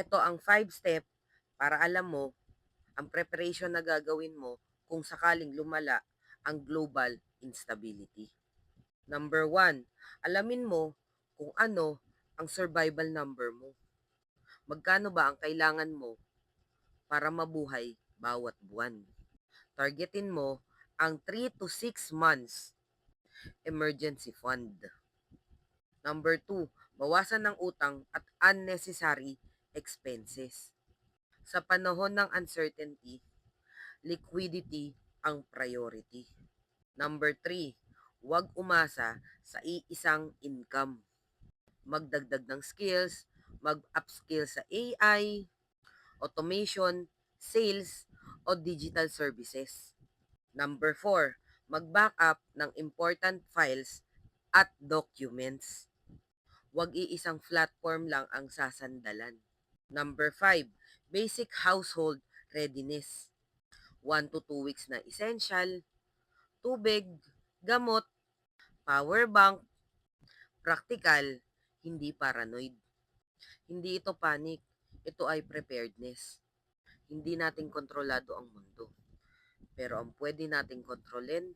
Ito ang 5 step para alam mo ang preparation na gagawin mo kung sakaling lumala ang global instability. Number 1, alamin mo kung ano ang survival number mo. Magkano ba ang kailangan mo para mabuhay bawat buwan? Targetin mo ang 3 to 6 months emergency fund. Number 2, bawasan ng utang at unnecessary expenses. Sa panahon ng uncertainty, liquidity ang priority. Number 3, huwag umasa sa iisang income. Magdagdag ng skills, mag-upskill sa AI, automation, sales, o digital services. Number 4, mag-backup ng important files at documents. Huwag iisang platform lang ang sasandalan. Number 5, basic household readiness. 1 to 2 weeks na essential, tubig, gamot, power bank, practical, hindi paranoid. Hindi ito panic, ito ay preparedness. Hindi natin kontrolado ang mundo. Pero ang pwede nating kontrolin,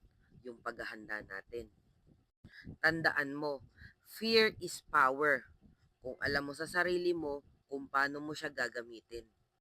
yung paghahanda natin. Tandaan mo, fear is power. Kung alam mo sa sarili mo kung paano mo siya gagamitin.